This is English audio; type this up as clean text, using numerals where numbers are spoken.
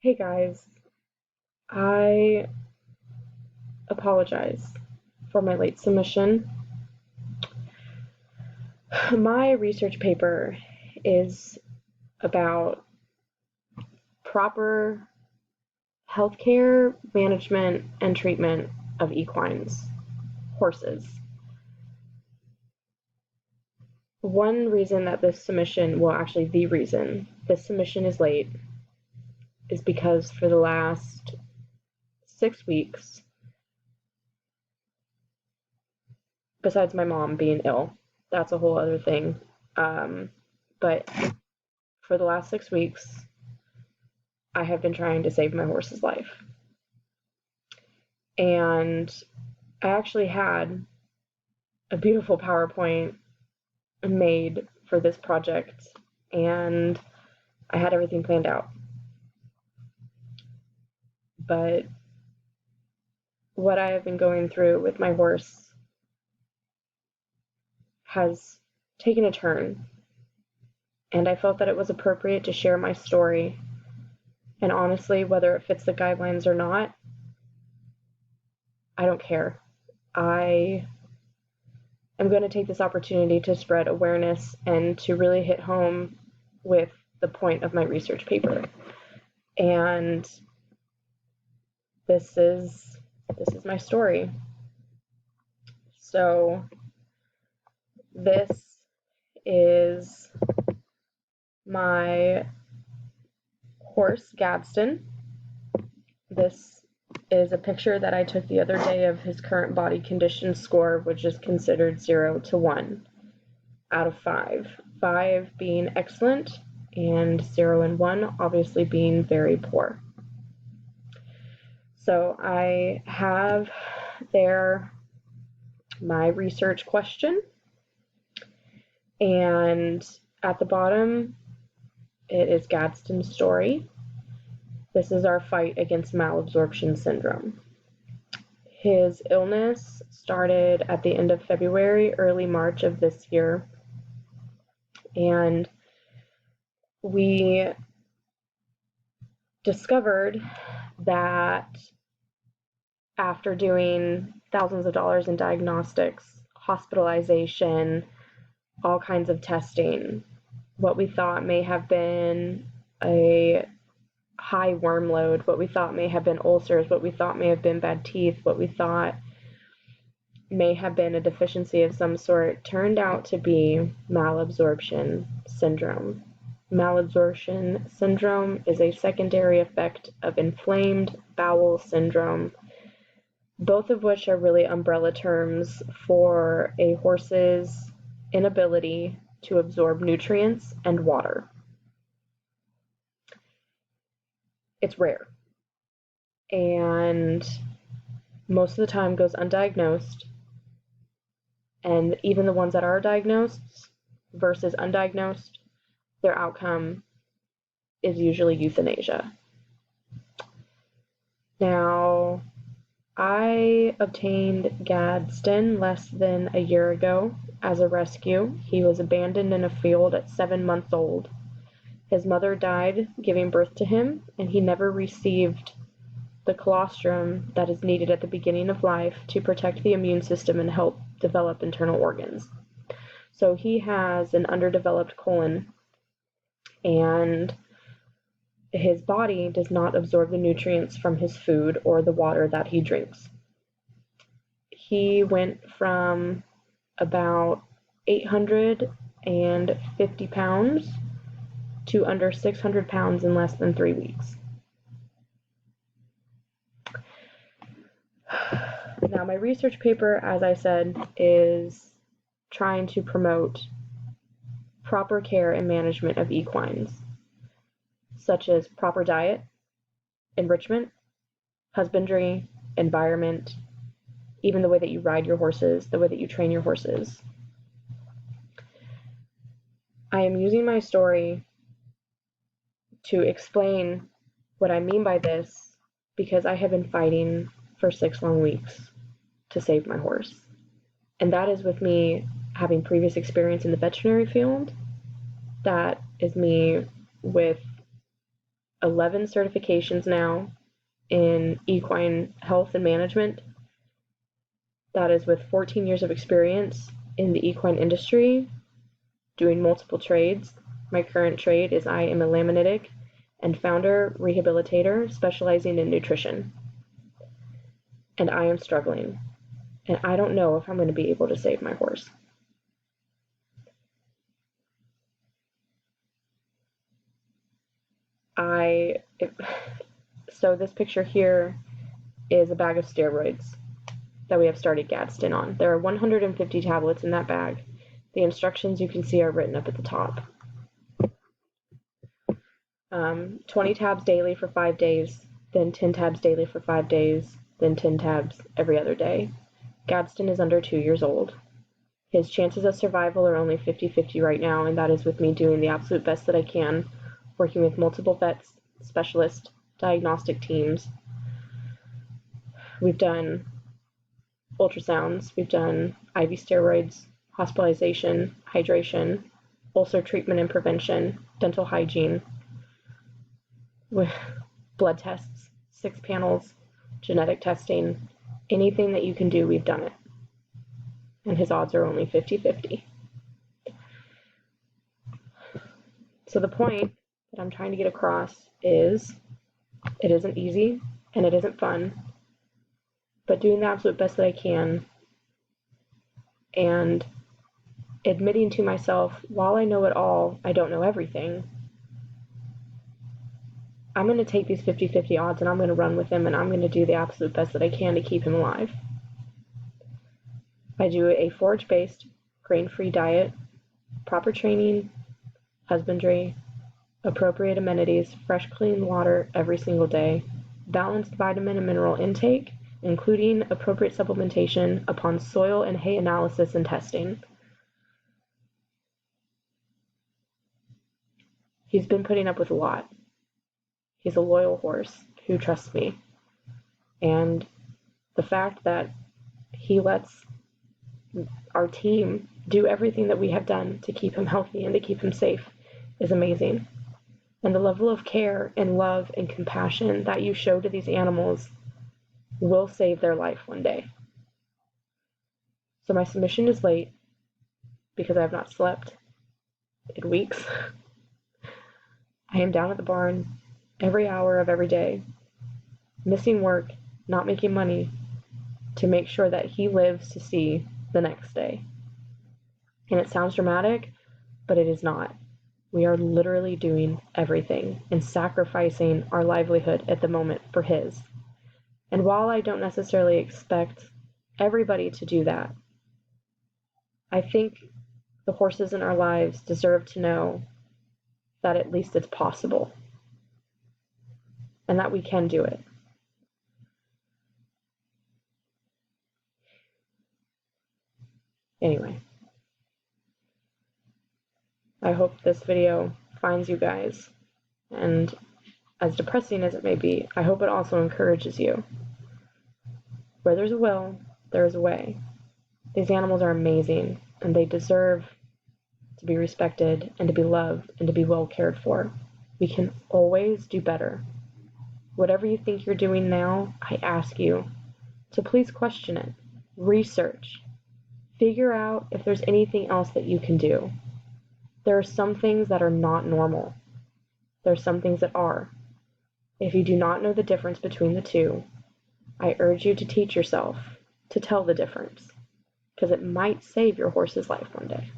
Hey guys, I apologize for my late submission. My research paper is about proper healthcare management and treatment of equines, horses. One reason that this submission, well, actually, the reason this submission is late is because for the last 6 weeks, besides my mom being ill, that's a whole other thing. But for the last 6 weeks, I have been trying to save my horse's life. And I actually had a beautiful PowerPoint made for this project, and I had everything planned out. But what I have been going through with my horse has taken a turn, and I felt that it was appropriate to share my story. And honestly, whether it fits the guidelines or not, I don't care. I am going to take this opportunity to spread awareness and to really hit home with the point of my research paper. And this is my story. So this is my horse Gadsden. This is a picture that I took the other day of his current body condition score, which is considered 0 to 1 out of 5. 5 being excellent and 0 and 1 obviously being very poor. So I have there my research question, and at the bottom it is Gadsden's story. This is our fight against malabsorption syndrome. His illness started at the end of February, early March of this year, and we discovered that after doing thousands of dollars in diagnostics, hospitalization, all kinds of testing, what we thought may have been a high worm load, what we thought may have been ulcers, what we thought may have been bad teeth, what we thought may have been a deficiency of some sort, turned out to be malabsorption syndrome. Malabsorption syndrome is a secondary effect of inflamed bowel syndrome, both of which are really umbrella terms for a horse's inability to absorb nutrients and water. It's rare, and most of the time goes undiagnosed, and even the ones that are diagnosed versus undiagnosed, their outcome is usually euthanasia. Now, I obtained Gadsden less than a year ago as a rescue. He was abandoned in a field at 7 months old. His mother died giving birth to him, and he never received the colostrum that is needed at the beginning of life to protect the immune system and help develop internal organs. So he has an underdeveloped colon, and his body does not absorb the nutrients from his food or the water that he drinks. He went from about 850 pounds to under 600 pounds in less than 3 weeks. Now, my research paper, as I said, is trying to promote proper care and management of equines, such as proper diet, enrichment, husbandry, environment, even the way that you ride your horses, the way that you train your horses. I am using my story to explain what I mean by this because I have been fighting for 6 long weeks to save my horse. And that is with me having previous experience in the veterinary field. That is me with 11 certifications now in equine health and management. That is with 14 years of experience in the equine industry, doing multiple trades. My current trade is I am a laminitic and founder rehabilitator specializing in nutrition. And I am struggling. And I don't know if I'm going to be able to save my horse. So this picture here is a bag of steroids that we have started Gadsden on. There are 150 tablets in that bag. The instructions you can see are written up at the top. 20 tabs daily for 5 days, then 10 tabs daily for 5 days, then 10 tabs every other day. Gadsden is under 2 years old. His chances of survival are only 50-50 right now, and that is with me doing the absolute best that I can, working with multiple vets, specialists, diagnostic teams. We've done ultrasounds, we've done IV steroids, hospitalization, hydration, ulcer treatment and prevention, dental hygiene, with blood tests, 6 panels, genetic testing, anything that you can do, we've done it. And his odds are only 50-50. So the point that I'm trying to get across is it isn't easy and it isn't fun, but doing the absolute best that I can and admitting to myself, while I know it all, I don't know everything. I'm going to take these 50-50 odds and I'm going to run with them, and I'm going to do the absolute best that I can to keep him alive. I do a forage-based, grain-free diet, proper training, husbandry, appropriate amenities, fresh, clean water every single day, balanced vitamin and mineral intake, including appropriate supplementation upon soil and hay analysis and testing. He's been putting up with a lot. He's a loyal horse who trusts me. And the fact that he lets our team do everything that we have done to keep him healthy and to keep him safe is amazing. And the level of care and love and compassion that you show to these animals will save their life one day. So my submission is late because I have not slept in weeks. I am down at the barn every hour of every day, missing work, not making money, to make sure that he lives to see the next day. And it sounds dramatic, but it is not. We are literally doing everything and sacrificing our livelihood at the moment for his. And while I don't necessarily expect everybody to do that, I think the horses in our lives deserve to know that at least it's possible and that we can do it. Anyway, I hope this video finds you guys, and as depressing as it may be, I hope it also encourages you. Where there's a will, there is a way. These animals are amazing, and they deserve to be respected and to be loved and to be well cared for. We can always do better. Whatever you think you're doing now, I ask you to please question it, research, figure out if there's anything else that you can do. There are some things that are not normal. There are some things that are. If you do not know the difference between the two, I urge you to teach yourself to tell the difference, because it might save your horse's life one day.